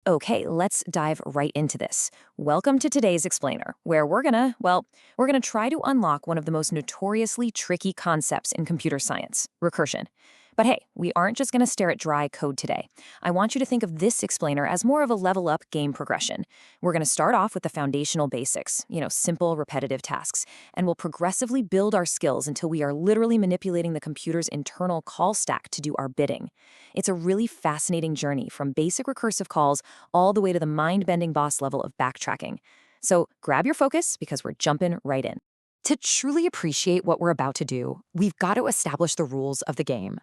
Okay, let's dive right into this. Welcome to today's explainer, where we're gonna try to unlock one of the most notoriously tricky concepts in computer science, recursion. But hey, we aren't just gonna stare at dry code today. I want you to think of this explainer as more of a level up game progression. We're gonna start off with the foundational basics, simple, repetitive tasks, and we'll progressively build our skills until we are literally manipulating the computer's internal call stack to do our bidding. It's a really fascinating journey from basic recursive calls all the way to the mind-bending boss level of backtracking. So grab your focus because we're jumping right in. To truly appreciate what we're about to do, we've got to establish the rules of the game.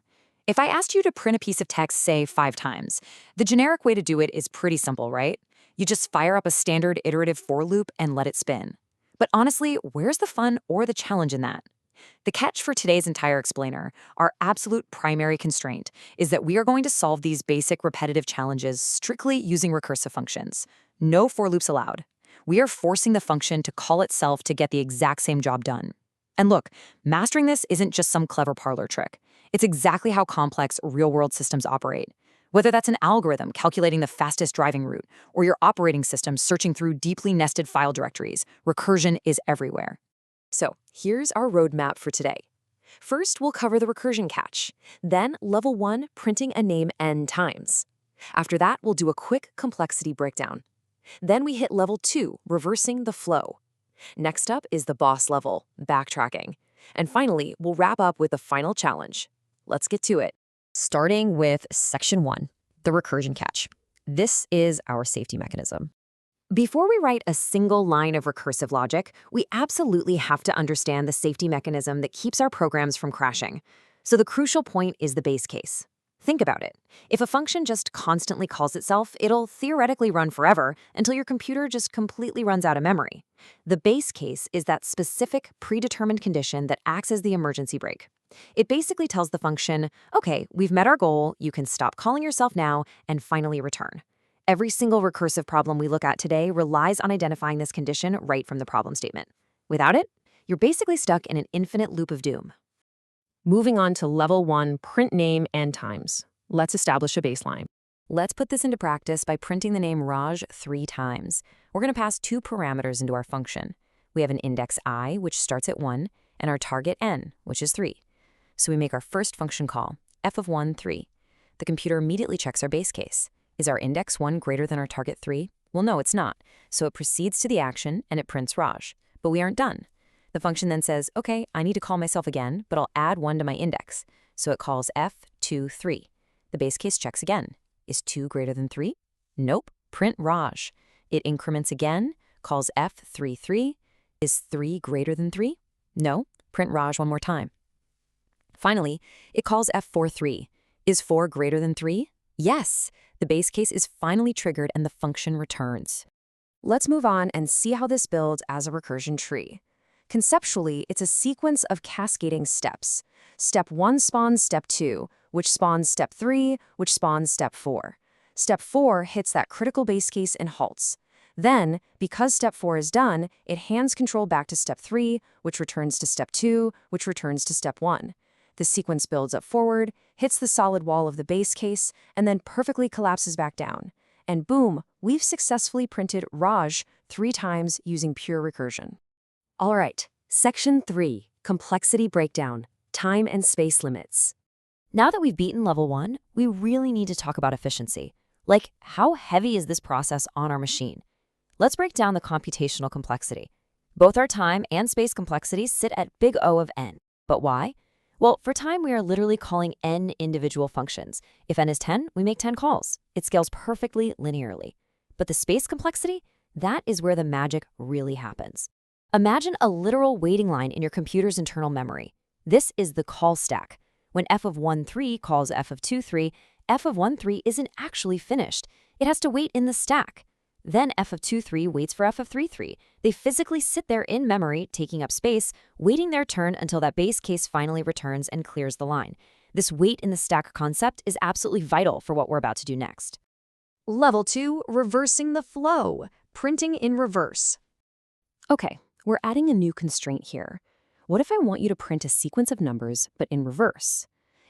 If I asked you to print a piece of text, say, 5 times, the generic way to do it is pretty simple, right? You just fire up a standard iterative for loop and let it spin. But honestly, where's the fun or the challenge in that? The catch for today's entire explainer, our absolute primary constraint, is that we are going to solve these basic repetitive challenges strictly using recursive functions. No for loops allowed. We are forcing the function to call itself to get the exact same job done. And look, mastering this isn't just some clever parlor trick. It's exactly how complex real-world systems operate. Whether that's an algorithm calculating the fastest driving route, or your operating system searching through deeply nested file directories, recursion is everywhere. So here's our roadmap for today. First, we'll cover the recursion catch. Then, level 1, printing a name n times. After that, we'll do a quick complexity breakdown. Then we hit level 2, reversing the flow. Next up is the boss level, backtracking. And finally, we'll wrap up with the final challenge. Let's get to it. Starting with section 1, the recursion catch. This is our safety mechanism. Before we write a single line of recursive logic, we absolutely have to understand the safety mechanism that keeps our programs from crashing. So the crucial point is the base case. Think about it. If a function just constantly calls itself, it'll theoretically run forever until your computer just completely runs out of memory. The base case is that specific predetermined condition that acts as the emergency brake. It basically tells the function, okay, we've met our goal, you can stop calling yourself now and finally return. Every single recursive problem we look at today relies on identifying this condition right from the problem statement. Without it, you're basically stuck in an infinite loop of doom. Moving on to level 1, print name n times. Let's establish a baseline. Let's put this into practice by printing the name Raj 3 times. We're going to pass 2 parameters into our function. We have an index I, which starts at 1, and our target n, which is 3. So we make our first function call, f of 1, 3. The computer immediately checks our base case. Is our index 1 greater than our target 3? Well, no, it's not. So it proceeds to the action and it prints Raj. But we aren't done. The function then says, okay, I need to call myself again, but I'll add 1 to my index. So it calls f2, 3. The base case checks again. Is 2 greater than 3? Nope. Print Raj. It increments again, calls f3, 3. Is 3 greater than 3? No. Print Raj one more time. Finally, it calls f4, 3. Is 4 greater than 3? Yes. The base case is finally triggered and the function returns. Let's move on and see how this builds as a recursion tree. Conceptually, it's a sequence of cascading steps. Step 1 spawns step 2, which spawns step 3, which spawns step 4. Step 4 hits that critical base case and halts. Then, because step 4 is done, it hands control back to step 3, which returns to step 2, which returns to step 1. The sequence builds up forward, hits the solid wall of the base case, and then perfectly collapses back down. And boom, we've successfully printed Raj 3 times using pure recursion. All right, section 3, complexity breakdown, time and space limits. Now that we've beaten level 1, we really need to talk about efficiency. Like, how heavy is this process on our machine? Let's break down the computational complexity. Both our time and space complexities sit at big O of n. But why? Well, for time, we are literally calling n individual functions. If n is 10, we make 10 calls. It scales perfectly linearly. But the space complexity? That is where the magic really happens. Imagine a literal waiting line in your computer's internal memory. This is the call stack. When f of 1, 3 calls f of 2, 3, f of 1, 3 isn't actually finished. It has to wait in the stack. Then f of 2, 3 waits for f of 3, 3. They physically sit there in memory, taking up space, waiting their turn until that base case finally returns and clears the line. This wait in the stack concept is absolutely vital for what we're about to do next. Level 2, reversing the flow, printing in reverse. Okay, we're adding a new constraint here. What if I want you to print a sequence of numbers, but in reverse?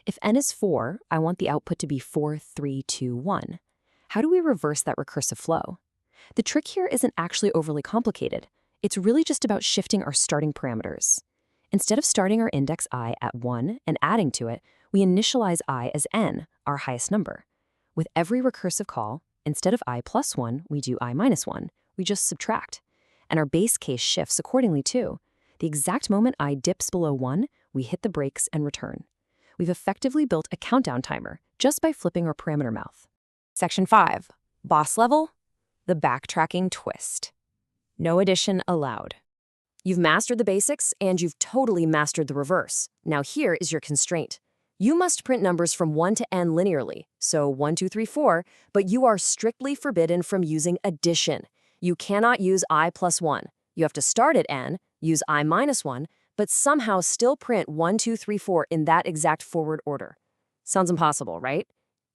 If n is 4, I want the output to be 4, 3, 2, 1. how do we reverse that recursive flow? The trick here isn't actually overly complicated. It's really just about shifting our starting parameters. Instead of starting our index I at 1 and adding to it, we initialize I as n, our highest number. With every recursive call, instead of I plus 1, we do I minus 1. We just subtract. And our base case shifts accordingly too. The exact moment I dips below 1, we hit the brakes and return. We've effectively built a countdown timer just by flipping our parameter mouth. Section 5. Boss level, the backtracking twist. No addition allowed. You've mastered the basics, and you've totally mastered the reverse. Now here is your constraint. You must print numbers from 1 to n linearly, so 1, 2, 3, 4, but you are strictly forbidden from using addition. You cannot use I plus 1. You have to start at n, use I minus 1, but somehow still print 1, 2, 3, 4 in that exact forward order. Sounds impossible, right?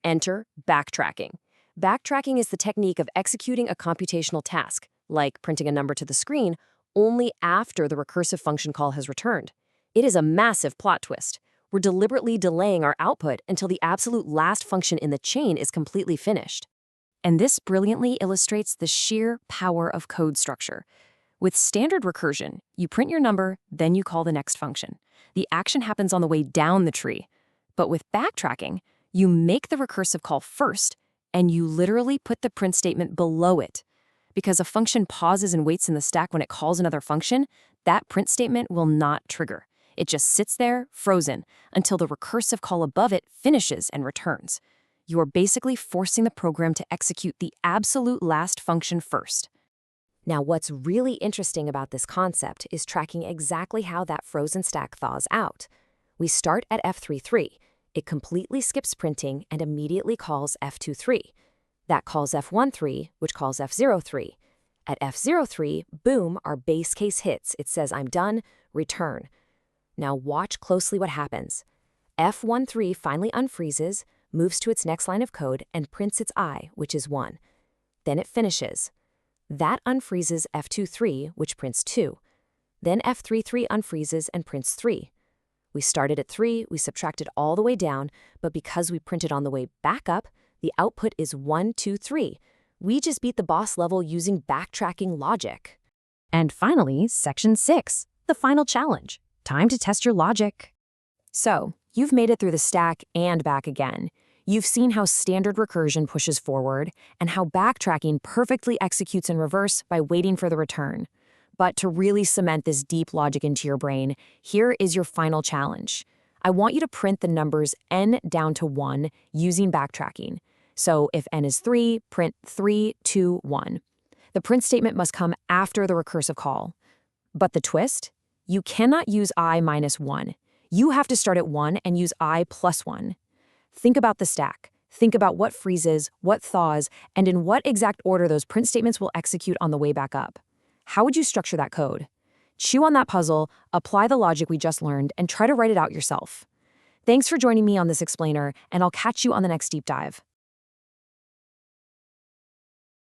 Enter backtracking. Backtracking is the technique of executing a computational task, like printing a number to the screen, only after the recursive function call has returned. It is a massive plot twist. We're deliberately delaying our output until the absolute last function in the chain is completely finished. And this brilliantly illustrates the sheer power of code structure. With standard recursion, you print your number, then you call the next function. The action happens on the way down the tree. But with backtracking, you make the recursive call first, and you literally put the print statement below it. Because a function pauses and waits in the stack when it calls another function, that print statement will not trigger. It just sits there, frozen, until the recursive call above it finishes and returns. You are basically forcing the program to execute the absolute last function first. Now, what's really interesting about this concept is tracking exactly how that frozen stack thaws out. We start at F33. It completely skips printing and immediately calls F23. That calls F13, which calls F03. At F03, boom, our base case hits. It says, I'm done, return. Now watch closely what happens. F13 finally unfreezes, moves to its next line of code, and prints its I, which is 1. Then it finishes. That unfreezes F23, which prints 2. Then F33 unfreezes and prints 3. We started at 3, we subtracted all the way down, but because we printed on the way back up, the output is 1, 2, 3. We just beat the boss level using backtracking logic. And finally, Section 6, the final challenge. Time to test your logic. So, you've made it through the stack and back again. You've seen how standard recursion pushes forward and how backtracking perfectly executes in reverse by waiting for the return. But to really cement this deep logic into your brain, here is your final challenge. I want you to print the numbers n down to 1 using backtracking. So if n is 3, print 3, 2, 1. The print statement must come after the recursive call. But the twist? You cannot use I minus 1. You have to start at 1 and use I plus 1. Think about the stack. Think about what freezes, what thaws, and in what exact order those print statements will execute on the way back up. How would you structure that code? Chew on that puzzle, apply the logic we just learned, and try to write it out yourself. Thanks for joining me on this explainer, and I'll catch you on the next deep dive.